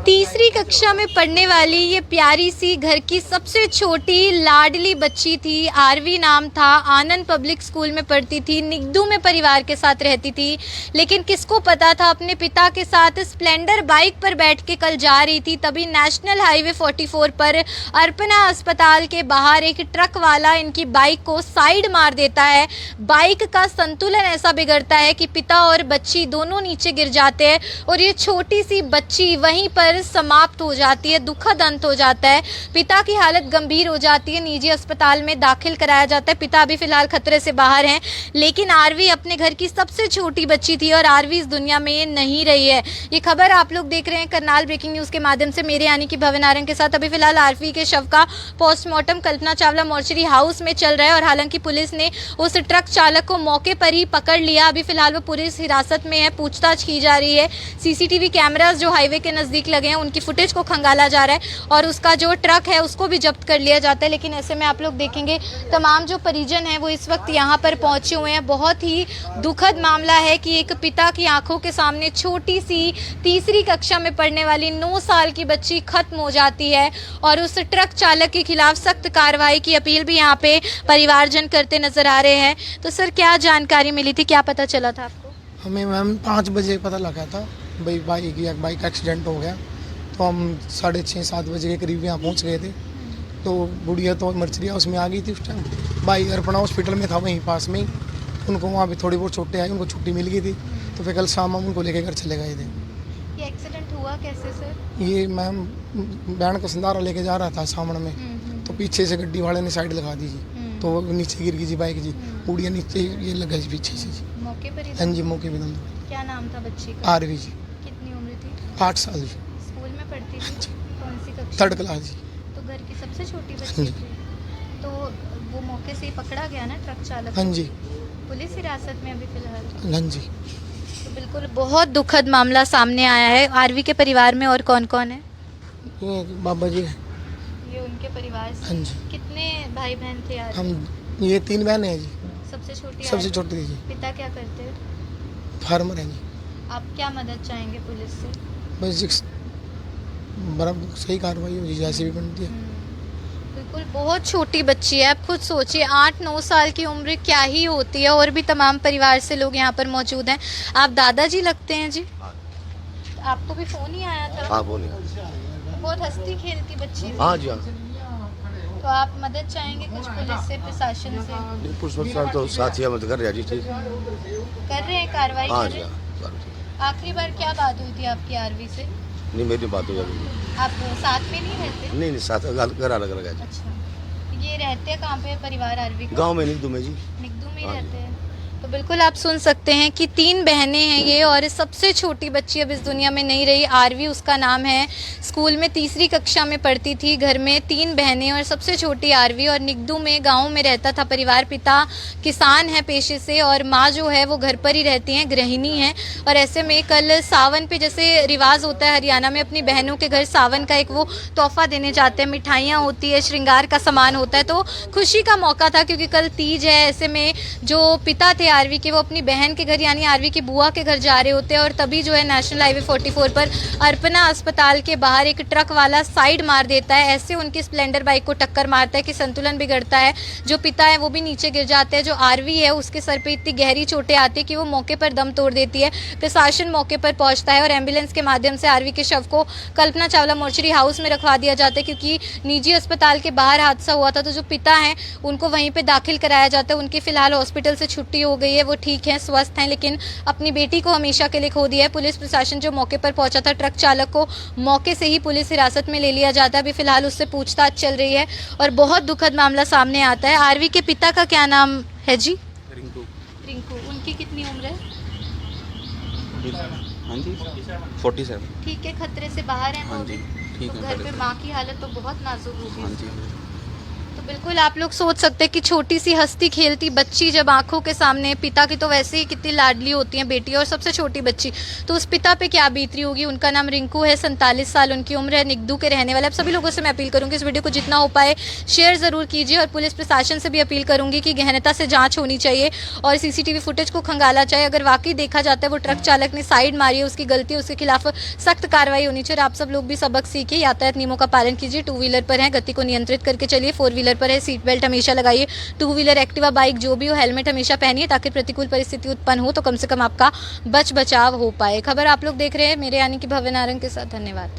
तीसरी कक्षा में पढ़ने वाली ये प्यारी सी घर की सबसे छोटी लाडली बच्ची थी। आरवी नाम था। आनंद पब्लिक स्कूल में पढ़ती थी। निगदू में परिवार के साथ रहती थी। लेकिन किसको पता था, अपने पिता के साथ स्प्लेंडर बाइक पर बैठ के कल जा रही थी, तभी नेशनल हाईवे 44 पर अर्पणा अस्पताल के बाहर एक ट्रक वाला इनकी बाइक को साइड मार देता है। बाइक का संतुलन ऐसा बिगड़ता है कि पिता और बच्ची दोनों नीचे गिर जाते हैं और ये छोटी सी बच्ची वहीं पर समाप्त हो जाती है। दुखद अंत हो जाता है। पिता की हालत गंभीर हो जाती है। निजी अस्पताल में दाखिल कराया जाता है। पिता अभी फिलहाल खतरे से बाहर हैं, लेकिन आरवी अपने घर की सबसे छोटी बच्ची थी और आरवी इस दुनिया में नहीं रही है। ये खबर आप लोग देख रहे हैं करनाल ब्रेकिंग न्यूज के माध्यम से, मेरे यानी कि भवन आरंग के साथ। अभी फिलहाल आरवी के शव का postmortem Kalpana Chawla mortuary house में चल रहा है और हालांकि पुलिस ने उस ट्रक चालक को मौके पर ही पकड़ लिया। अभी फिलहाल वो पुलिस हिरासत में है, पूछताछ की जा रही है। सीसीटीवी कैमरास जो हाईवे के नजदीक लगे हैं उनकी फुटेज को खंगाला जा रहा है और उसका जो ट्रक है उसको भी जब्त कर लिया जाता है। लेकिन ऐसे में आप लोग देखेंगे तमाम जो परिजन हैं वो इस वक्त यहाँ पर पहुंचे हुए हैं। बहुत ही दुखद मामला है कि एक पिता की आंखों के सामने छोटी सी तीसरी कक्षा में पढ़ने वाली 9 साल की बच्ची खत्म हो जाती है और उस ट्रक चालक के खिलाफ सख्त कार्रवाई की अपील भी यहाँ पे परिवारजन करते नजर आ रहे हैं। तो सर, क्या जानकारी मिली थी, क्या पता चला था आपको? हमें मैम 5 बजे पता लगा था भाई बाइक एक्सीडेंट हो गया। तो हम 6:30-7 बजे के करीब यहाँ पहुँच गए थे। तो बुढ़िया तो मर्चरी हाउस में आ गई थी उस टाइम। भाई अर्पणा हॉस्पिटल में था वहीं पास में ही। उनको वहाँ पे थोड़ी बहुत चोटें आई, उनको छुट्टी मिल गई थी। तो फिर कल शाम हम उनको लेके घर चले गए थे। ये एक्सीडेंट हुआ कैसे सर? ये मैम बैंड का संधारा लेके जा रहा था सामने में, तो पीछे से गड्डी वाले ने साइड लगा दी जी। तो वो नीचे गिर गई जी बाइक जी। बुढ़िया नीचे ये लगा जी पीछे से जी। मौके पर ही? हाँ जी, मौके पे। क्या नाम था बच्ची का? आरवी जी। कितनी उम्र थी? 8 साल जी। स्कूल में पढ़ती थी? कौन सी कक्षा? 3rd क्लास जी। तो घर की सबसे छोटी बच्ची थी। तो वो मौके से ही पकड़ा गया ना ट्रक चालक? हाँ जी। पुलिस हिरासत में अभी फिलहाल? हाँ जी। तो बिल्कुल बहुत दुखद मामला सामने आया है। आरवी के परिवार में और कौन कौन है? ये बाबा जी है। ये उनके परिवार से? हाँ जी। कितने भाई बहन थे आरवी? हम ये 3 बहनें हैं जी। सबसे छोटी? सबसे छोटी थी जी। पिता क्या करते हैं? फार्मर हैं जी। आप क्या मदद चाहेंगे पुलिस से? बस बराबर सही कार्रवाई हो जी, जैसे भी बनती है। बिल्कुल बहुत छोटी बच्ची है। आप खुद सोचिए 8-9 साल की उम्र क्या ही होती है। और भी तमाम परिवार से लोग यहाँ पर मौजूद हैं। आप दादाजी लगते हैं जी। आपको भी फोन ही आया था? हाँ, फोन ही। बहुत हंसती खेलती बच्ची थी। हाँ जी, हाँ। तो आप मदद चाहेंगे कुछ पुलिस से, प्रशासन से? पुलिस प्रशासन तो साथ ही मदद कर रहा जी। ठीक कर रहे हैं, कार्रवाई हाँ कर जी, रहे हैं। हाँ। आखिरी बार क्या बात हुई थी आपकी आरवी से? नहीं, मेरी बात हो जाएगी। आप साथ में नहीं रहते? नहीं, साथ घर अलग अलग है। अच्छा, ये रहते हैं कहाँ पे परिवार आरवी का? गाँव में निगदू में जी। निगदू में ही हाँ रहते हैं। तो बिल्कुल आप सुन सकते हैं कि 3 बहनें हैं ये और सबसे छोटी बच्ची अब इस दुनिया में नहीं रही। आरवी उसका नाम है। स्कूल में तीसरी कक्षा में पढ़ती थी। घर में 3 बहनें और सबसे छोटी आरवी और निगदू में गांव में रहता था परिवार। पिता किसान है पेशे से और माँ जो है वो घर पर ही रहती हैं, गृहिणी हैं। और ऐसे में कल सावन पे जैसे रिवाज होता है हरियाणा में, अपनी बहनों के घर सावन का एक वो तोहफा देने जाते हैं। मिठाइयाँ होती है, श्रृंगार का सामान होता है। तो खुशी का मौका था क्योंकि कल तीज है। ऐसे में जो पिता थे आरवी के वो अपनी बहन के घर यानी आरवी की बुआ के घर जा रहे होते हैं और तभी जो है नेशनल हाईवे 44 पर अर्पणा अस्पताल के बाहर एक ट्रक वाला साइड मार देता है। ऐसे उनकी स्प्लेंडर बाइक को टक्कर मारता है कि संतुलन बिगड़ता है। जो पिता है वो भी नीचे गिर जाते हैं। जो आरवी है उसके सर पे इतनी गहरी चोटें आती है कि वो मौके पर दम तोड़ देती है। प्रशासन मौके पर पहुंचता है और एम्बुलेंस के माध्यम से आरवी के शव को कल्पना चावला मॉर्चरी हाउस में रखवा दिया जाता है क्योंकि निजी अस्पताल के बाहर हादसा हुआ था। तो जो पिता हैं उनको वहीं पर दाखिल कराया जाता है। उनकी फिलहाल हॉस्पिटल से छुट्टी हो गई है, वो ठीक हैं, स्वस्थ हैं, लेकिन अपनी बेटी को हमेशा के लिए खो दिया है। पुलिस प्रशासन जो मौके पर पहुंचा था, ट्रक चालक को मौके से ही पुलिस हिरासत में ले लिया जाता है। अभी फिलहाल उससे पूछताछ चल रही है और बहुत दुखद मामला सामने आता है। आरवी के पिता का क्या नाम है जी? रिंकू। रिंकू। उनकी कितनी उम्र है? हाँ जी, 47। ठीक है, खतरे से बाहर है? हाँ जी, ठीक है। घर पे माँ की हालत तो बहुत नाजुक होगी। हाँ जी। तो बिल्कुल आप लोग सोच सकते हैं कि छोटी सी हंसती खेलती बच्ची जब आंखों के सामने, पिता की तो वैसे ही कितनी लाडली होती हैं बेटी और सबसे छोटी बच्ची, तो उस पिता पे क्या बीत रही होगी। उनका नाम रिंकू है, 47 साल उनकी उम्र है, निगदू के रहने वाले। अब सभी लोगों से मैं अपील करूंगी इस वीडियो को जितना हो पाए शेयर ज़रूर कीजिए, और पुलिस प्रशासन से भी अपील करूंगी कि गहनता से जाँच होनी चाहिए और CCTV फुटेज को खंगाला चाहिए। अगर वाकई देखा जाता है वो ट्रक चालक ने साइड मारी है, उसकी गलती है, उसके खिलाफ सख्त कार्रवाई होनी चाहिए। और आप सब लोग भी सबक सीखिए, यातायात नियमों का पालन कीजिए। 2 व्हीलर पर है गति को नियंत्रित करके चलिए, 4 व्हीलर पर है सीट बेल्ट हमेशा लगाइए, 2 व्हीलर एक्टिवा बाइक जो भी हो हेलमेट हमेशा पहनिए, ताकि प्रतिकूल परिस्थिति उत्पन्न हो तो कम से कम आपका बचाव हो पाए। खबर आप लोग देख रहे हैं मेरे यानी कि भव्य नारंग के साथ। धन्यवाद।